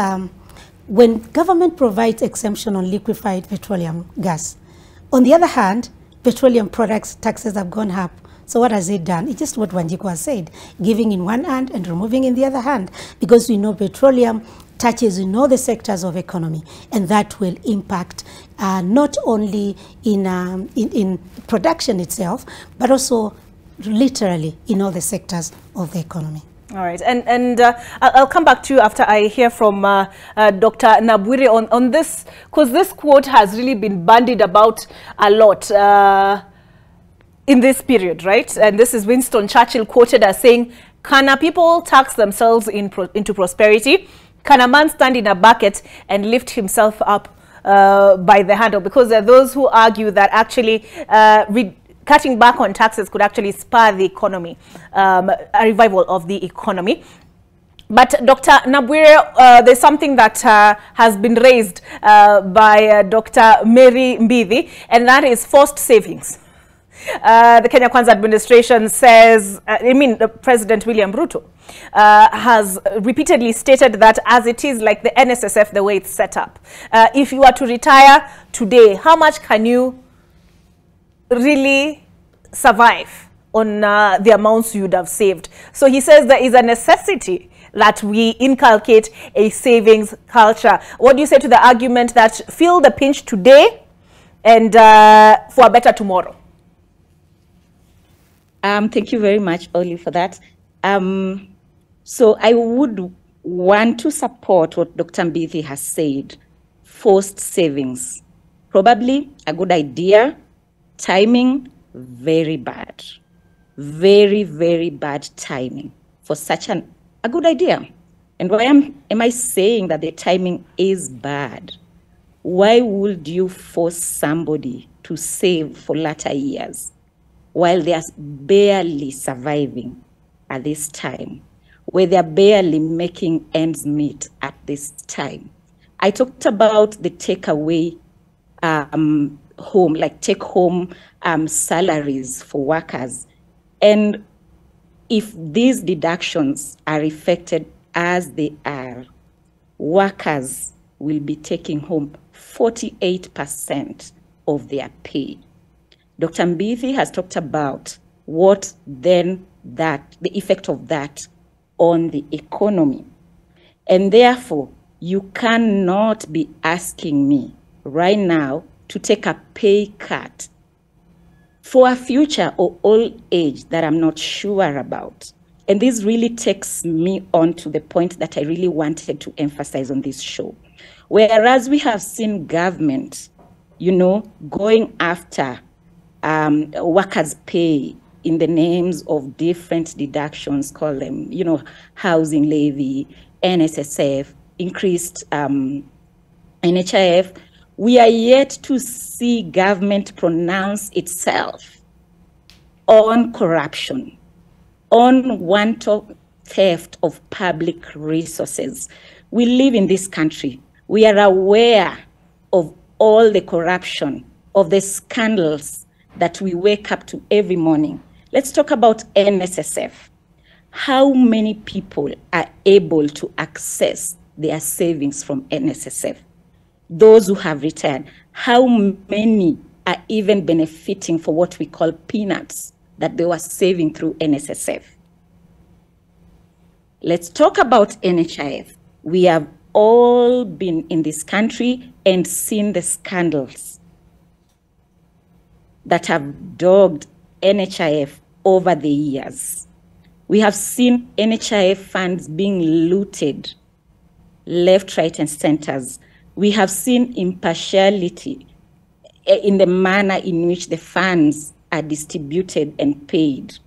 when government provides exemption on liquefied petroleum gas, on the other hand, petroleum products taxes have gone up. So what has it done? It's just what Wanjiku has said, giving in one hand and removing in the other hand, because we know petroleum touches in all the sectors of economy, and that will impact not only in production itself, but also literally in all the sectors of the economy. All right, and I'll come back to you after I hear from Dr. Nabwire on this, because this quote has really been bandied about a lot in this period, right? And this is Winston Churchill quoted as saying, "Can a people tax themselves into prosperity? Can a man stand in a bucket and lift himself up by the handle?" Because there are those who argue that actually cutting back on taxes could actually spur the economy, a revival of the economy. But Dr. Nabwire, there's something that has been raised by Dr. Mary Mbithi, and that is forced savings. The Kenya Kwanza administration says, President William Ruto has repeatedly stated that as it is like the NSSF, the way it's set up, if you are to retire today, how much can you really survive on the amounts you'd have saved? So he says there is a necessity that we inculcate a savings culture. What do you say to the argument that feel the pinch today and for a better tomorrow? Thank you very much, Oli, for that. So I would want to support what Dr. Mbithi has said. Forced savings, probably a good idea. Timing, very bad. Very, very bad timing for such a good idea. And why am I saying that the timing is bad? Why would you force somebody to save for latter years while they are barely surviving at this time, where they are barely making ends meet at this time? I talked about the takeaway home, like take home salaries for workers. And if these deductions are effected as they are, workers will be taking home 48% of their pay. Dr. Mbithi has talked about what then the effect of that on the economy. And therefore, you cannot be asking me right now to take a pay cut for a future or old age that I'm not sure about. And this really takes me on to the point that I really wanted to emphasize on this show. Whereas we have seen government, going after workers' pay in the names of different deductions, call them, housing levy, NSSF, increased NHIF, we are yet to see government pronounce itself on corruption, on wanton theft of public resources. We live in this country. We are aware of all the corruption, of the scandals that we wake up to every morning. Let's talk about NSSF. How many people are able to access their savings from NSSF? Those who have retired, how many are even benefiting for what we call peanuts that they were saving through NSSF? Let's talk about NHIF. We have all been in this country and seen the scandals that have dogged NHIF over the years. We have seen NHIF funds being looted left, right, and centers. We have seen impartiality in the manner in which the funds are distributed and paid.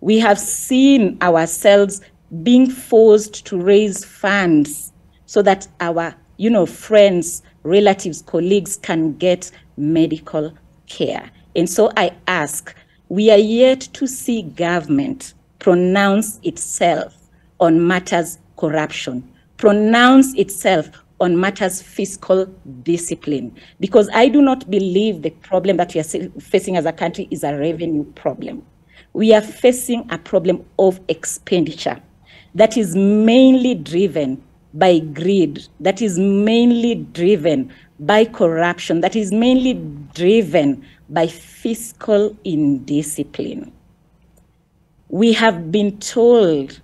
We have seen ourselves being forced to raise funds so that our, friends, relatives, colleagues can get medical care. And so I ask, we are yet to see government pronounce itself on matters corruption, pronounce itself on matters fiscal discipline, because I do not believe the problem that we are facing as a country is a revenue problem. We are facing a problem of expenditure that is mainly driven by greed, that is mainly driven by corruption, that is mainly driven by fiscal indiscipline. We have been told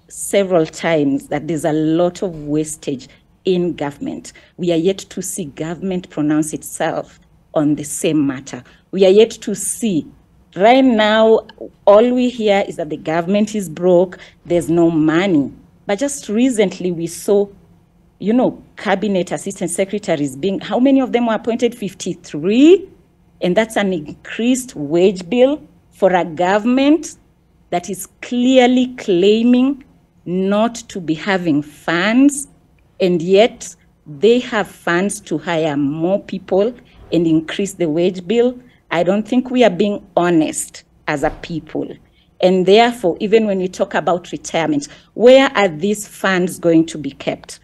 several times that there's a lot of wastage in government. We are yet to see government pronounce itself on the same matter. We are yet to see. Right now, all we hear is that the government is broke, there's no money. But just recently we saw, cabinet assistant secretaries being, how many of them were appointed? 53. And that's an increased wage bill for a government that is clearly claiming not to be having funds, and yet they have funds to hire more people and increase the wage bill. I don't think we are being honest as a people. And therefore, even when we talk about retirement, where are these funds going to be kept?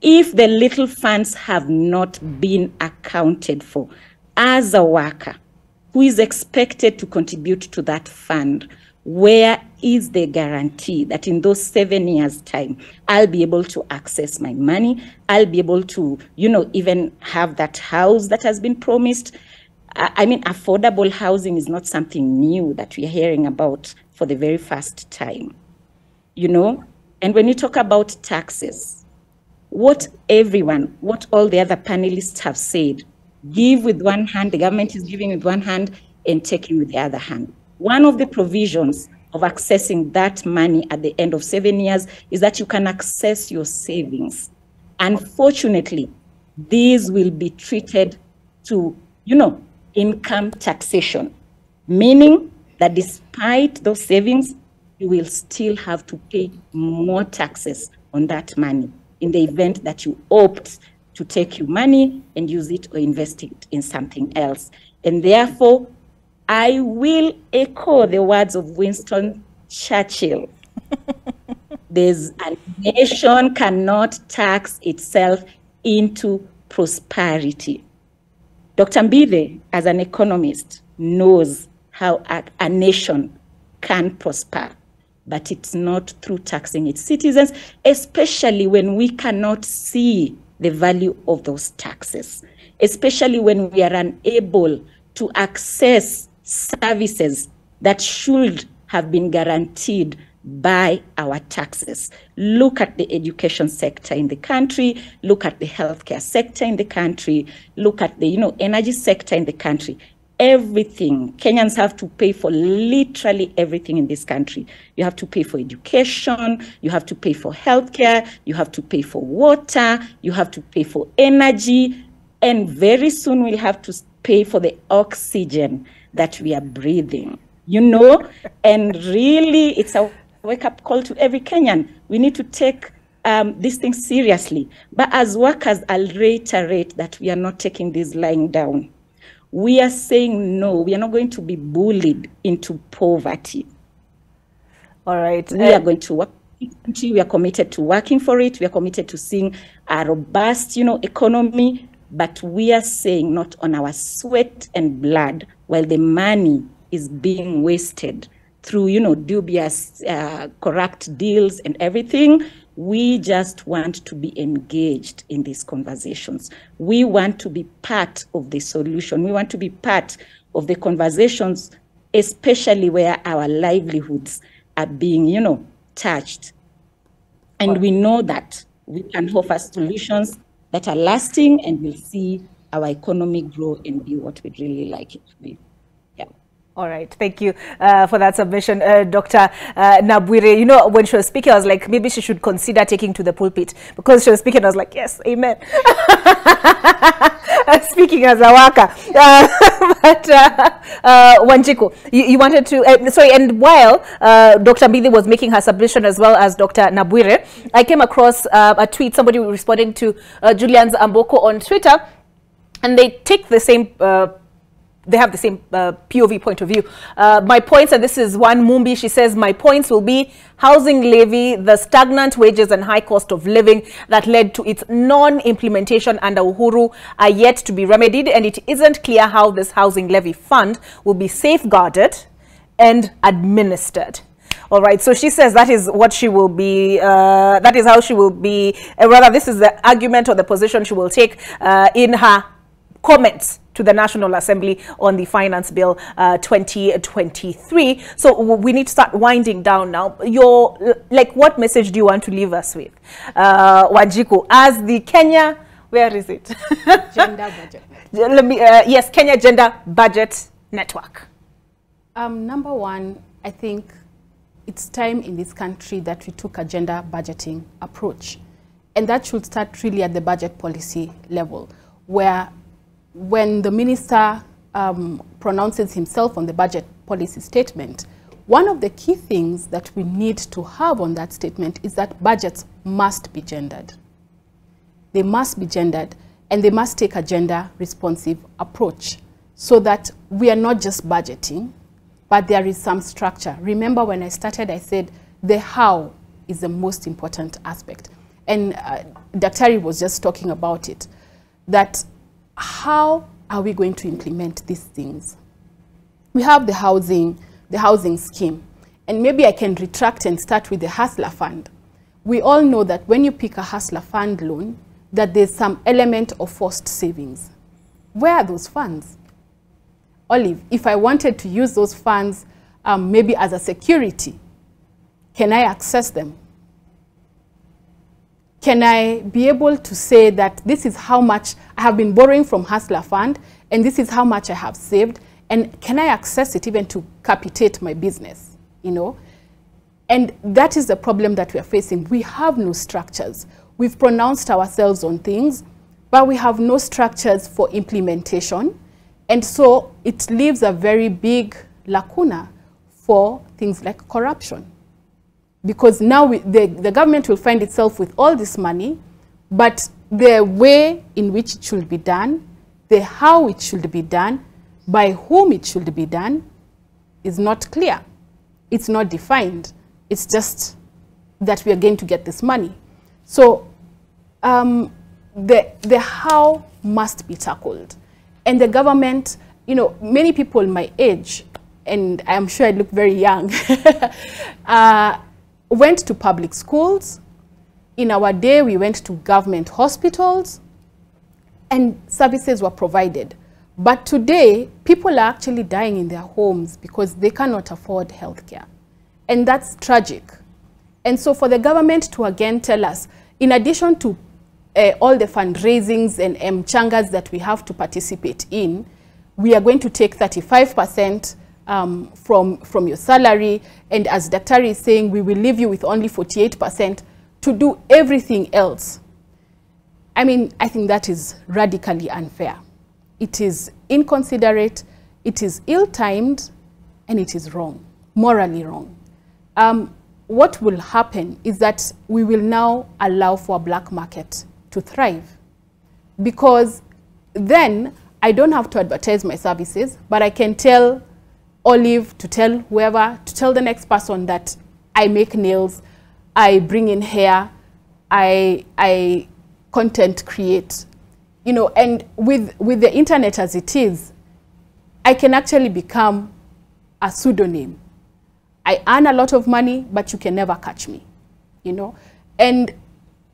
If the little funds have not been accounted for, as a worker who is expected to contribute to that fund, where is the guarantee that in those 7 years' time, I'll be able to access my money, I'll be able to, even have that house that has been promised? I mean, affordable housing is not something new that we are hearing about for the very first time, And when you talk about taxes, what all the other panelists have said, give with one hand, the government is giving with one hand and taking with the other hand. One of the provisions of accessing that money at the end of 7 years is that you can access your savings. Unfortunately, these will be treated to, income taxation, meaning that despite those savings, you will still have to pay more taxes on that money in the event that you opt to take your money and use it or invest it in something else. And therefore, I will echo the words of Winston Churchill. A nation cannot tax itself into prosperity. Dr. Mbide, as an economist, knows how a nation can prosper, but it's not through taxing its citizens, especially when we cannot see the value of those taxes, especially when we are unable to access services that should have been guaranteed by our taxes. Look at the education sector in the country, look at the healthcare sector in the country, look at the energy sector in the country. Everything. Kenyans have to pay for literally everything in this country. You have to pay for education, you have to pay for healthcare, you have to pay for water, you have to pay for energy, and very soon we'll have to pay for the oxygen that we are breathing, and really it's a wake-up call to every Kenyan. We need to take these things seriously. But as workers, I'll reiterate that we are not taking this lying down. We are saying no, we are not going to be bullied into poverty. All right. We are going to work. We are committed to working for it. We are committed to seeing a robust, economy. but we are saying not on our sweat and blood while the money is being wasted through, you know, dubious, corrupt deals and everything. We just want to be engaged in these conversations. We want to be part of the solution. We want to be part of the conversations, especially where our livelihoods are being, you know, touched. And we know that we can offer solutions that are lasting, and we'll see our economy grow and be what we'd really like it to be. Yeah. All right, thank you for that submission, Dr. Nabwire. You know, when she was speaking, I was like, maybe she should consider taking to the pulpit, because she was speaking, I was like, yes, amen. Speaking as a worker. But Wanjiku, you wanted to, sorry, and while Dr. Mbidi was making her submission as well as Dr. Nabwire, I came across a tweet, somebody responding to Julian's Amboko on Twitter, and they take the same they have the same POV point of view. My points, and this is one Mumbi, she says, my points will be housing levy, the stagnant wages and high cost of living that led to its non-implementation under Uhuru are yet to be remedied, and it isn't clear how this housing levy fund will be safeguarded and administered. All right, so she says that is what she will be, that is how she will be, rather this is the argument or the position she will take in her comments to the National Assembly on the Finance Bill 2023. So we need to start winding down now. What message do you want to leave us with, Wanjiku, as the Kenya, where is it? Gender budget. Yes, Kenya Gender Budget Network. Number one, I think it's time in this country that we took a gender budgeting approach. And that should start really at the budget policy level, where when the minister pronounces himself on the budget policy statement, one of the key things that we need to have on that statement is that budgets must be gendered. They must be gendered, and they must take a gender-responsive approach so that we are not just budgeting, but there is some structure. Remember when I started, I said the how is the most important aspect. And Daktari was just talking about it, that how are we going to implement these things? We have the housing scheme, and maybe I can retract and start with the Hustler Fund. We all know that when you pick a Hustler Fund loan, that there's some element of forced savings. Where are those funds? Olive, if I wanted to use those funds maybe as a security, can I access them? Can I be able to say that this is how much I have been borrowing from Hustler Fund, and this is how much I have saved, and can I access it even to capitate my business, you know? And that is the problem that we are facing. We have no structures. We've pronounced ourselves on things, but we have no structures for implementation. And so it leaves a very big lacuna for things like corruption. Because now the government will find itself with all this money, but the way in which it should be done, the how it should be done, by whom it should be done, is not clear. It's not defined. It's just that we are going to get this money. So the how must be tackled. And the government, you know, many people my age, and I'm sure I look very young, went to public schools. In our day, we went to government hospitals, and services were provided. But today, people are actually dying in their homes because they cannot afford healthcare. And that's tragic. And so for the government to again tell us, in addition to all the fundraisings and mchangas that we have to participate in, we are going to take 35% from your salary, and as Daktari is saying, we will leave you with only 48% to do everything else. I mean, I think that is radically unfair. It is inconsiderate, it is ill-timed, and it is wrong, morally wrong. What will happen is that we will now allow for a black market to thrive, because then I don't have to advertise my services, but I can tell Olive, to tell whoever, to tell the next person that I make nails, I bring in hair, I content create. you know, and with the internet as it is, I can actually become a pseudonym. I earn a lot of money, but you can never catch me, you know. And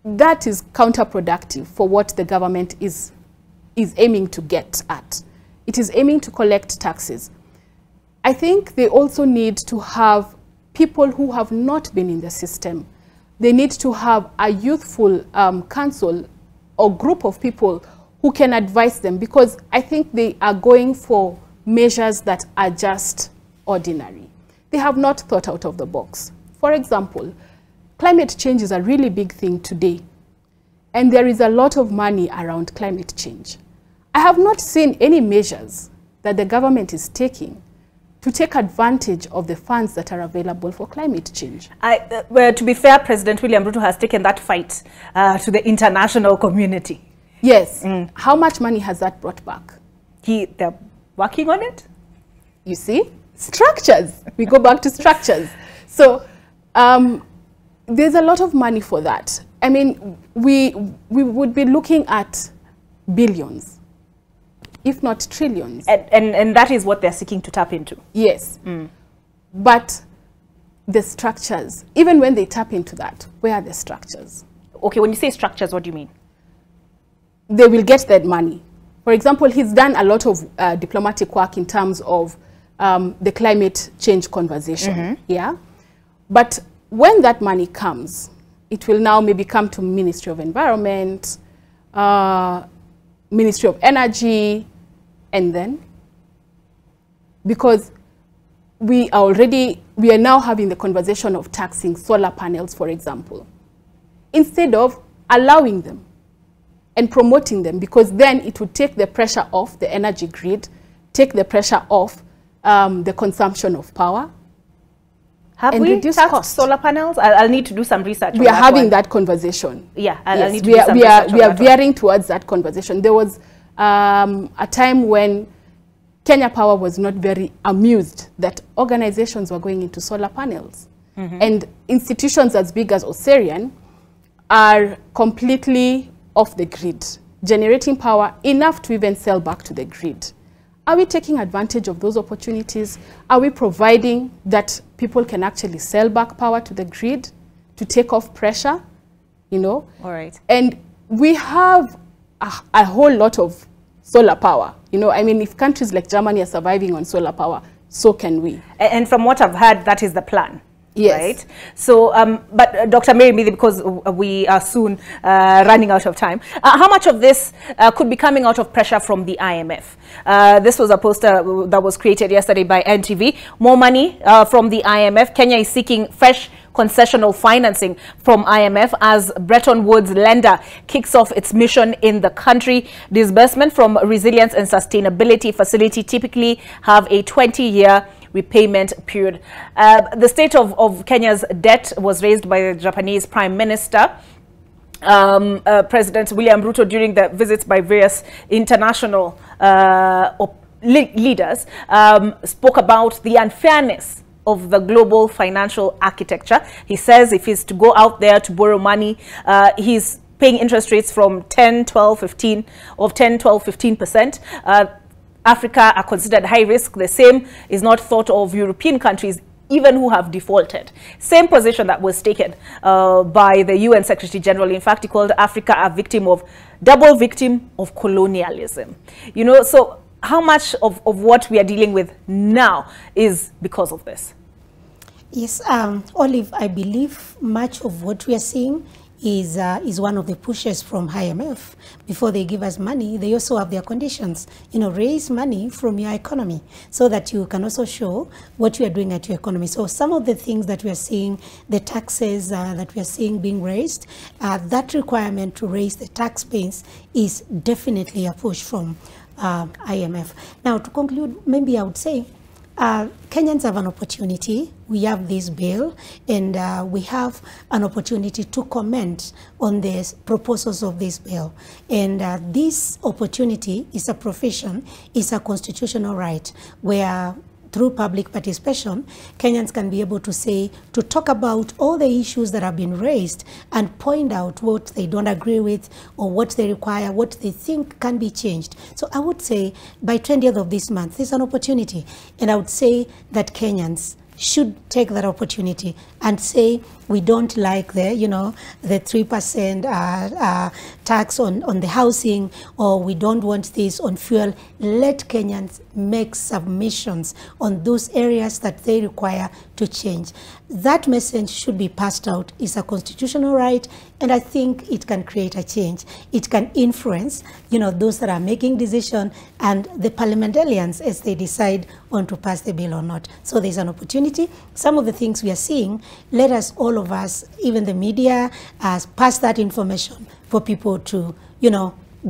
that is counterproductive for what the government is aiming to get at. It is aiming to collect taxes. I think they also need to have people who have not been in the system. They need to have a youthful council or group of people who can advise them, because I think they are going for measures that are just ordinary. They have not thought out of the box. For example, climate change is a really big thing today, and there is a lot of money around climate change. I have not seen any measures that the government is taking to take advantage of the funds that are available for climate change. Well, to be fair, President William Ruto has taken that fight to the international community. Yes. How much money has that brought back? They're working on it? You see? Structures. We go back to structures. So there's a lot of money for that. I mean, we would be looking at billions, if not trillions. And that is what they're seeking to tap into. Yes. But the structures, even when they tap into that, where are the structures? Okay, when you say structures, what do you mean? They will get that money. For example, he's done a lot of diplomatic work in terms of the climate change conversation. Yeah. But when that money comes, it will now maybe come to Ministry of Environment, Ministry of Energy, and then, because we are now having the conversation of taxing solar panels, for example, instead of allowing them and promoting them, because then it would take the pressure off the energy grid, take the pressure off the consumption of power. Have we taxed solar panels? I'll need to do some research. We are having that conversation. Yeah, I'll need to do some research. We are veering towards that conversation. There was a time when Kenya Power was not very amused that organizations were going into solar panels. And institutions as big as Oserian are completely off the grid, generating power enough to even sell back to the grid. Are we taking advantage of those opportunities? Are we providing that people can actually sell back power to the grid to take off pressure? You know? All right. And we have a whole lot of solar power. You know, I mean, if countries like Germany are surviving on solar power, so can we. And from what I've heard, that is the plan. Yes. Right. So, but Dr. Mary Mithi, because we are soon running out of time, how much of this could be coming out of pressure from the IMF? This was a poster that was created yesterday by NTV. More money from the IMF. Kenya is seeking fresh concessional financing from IMF as Bretton Woods lender kicks off its mission in the country. Disbursement from Resilience and Sustainability Facility typically have a 20-year repayment period. The state of Kenya's debt was raised by the Japanese Prime Minister, President William Ruto, during the visits by various international leaders, spoke about the unfairness of the global financial architecture. He says if he's to go out there to borrow money, he's paying interest rates from 10, 12, 15%. Africa are considered high risk. The same is not thought of European countries, even who have defaulted. Same position that was taken by the UN Secretary General. In fact, he called Africa a double victim of colonialism. You know, so how much of what we are dealing with now is because of this? Yes, Olive, I believe much of what we are seeing is one of the pushes from IMF. Before they give us money, they also have their conditions. You know, raise money from your economy so that you can also show what you are doing at your economy. So some of the things that we are seeing, the taxes that we are seeing being raised, that requirement to raise the tax base is definitely a push from IMF. Now, to conclude, maybe I would say Kenyans have an opportunity. We have this bill, and we have an opportunity to comment on the proposals of this bill. And this opportunity is a profession, is a constitutional right, where through public participation, Kenyans can be able to talk about all the issues that have been raised and point out what they don't agree with or what they require, what they think can be changed. So I would say by 20th of this month, there's an opportunity. And I would say that Kenyans should take that opportunity and say, we don't like the 3% tax on the housing, or we don't want this on fuel. Let Kenyans make submissions on those areas that they require to change. That message should be passed out. It's a constitutional right, and I think it can create a change. It can influence, those that are making decisions and the parliamentarians as they decide on to pass the bill or not. So there's an opportunity. Some of the things we are seeing, let us, all of us, even the media, pass that information for people to,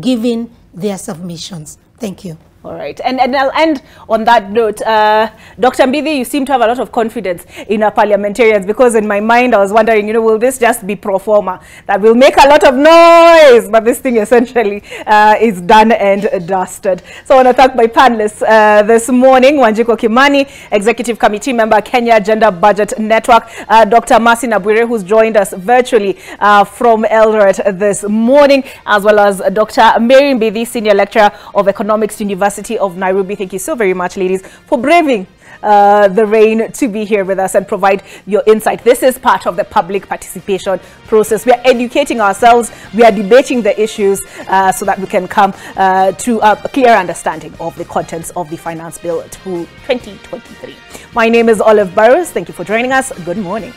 give in their submissions. Thank you. All right, and I'll end on that note. Dr. Mbidi, you seem to have a lot of confidence in our parliamentarians, because in my mind I was wondering, will this just be pro forma, that will make a lot of noise, but this thing essentially is done and dusted. So I want to thank my panelists this morning: Wanjiko Kimani, Executive Committee Member, Kenya Gender Budget Network; Dr. Mercy Nabwire, who's joined us virtually from Eldoret this morning, as well as Dr. Mary Mbidi, Senior Lecturer of Economics, University of Nairobi. Thank you so very much, ladies, for braving the rain to be here with us and provide your insight. This is part of the public participation process. We are educating ourselves, we are debating the issues so that we can come to a clear understanding of the contents of the Finance Bill 2023. My name is Olive Burrows. Thank you for joining us. Good morning.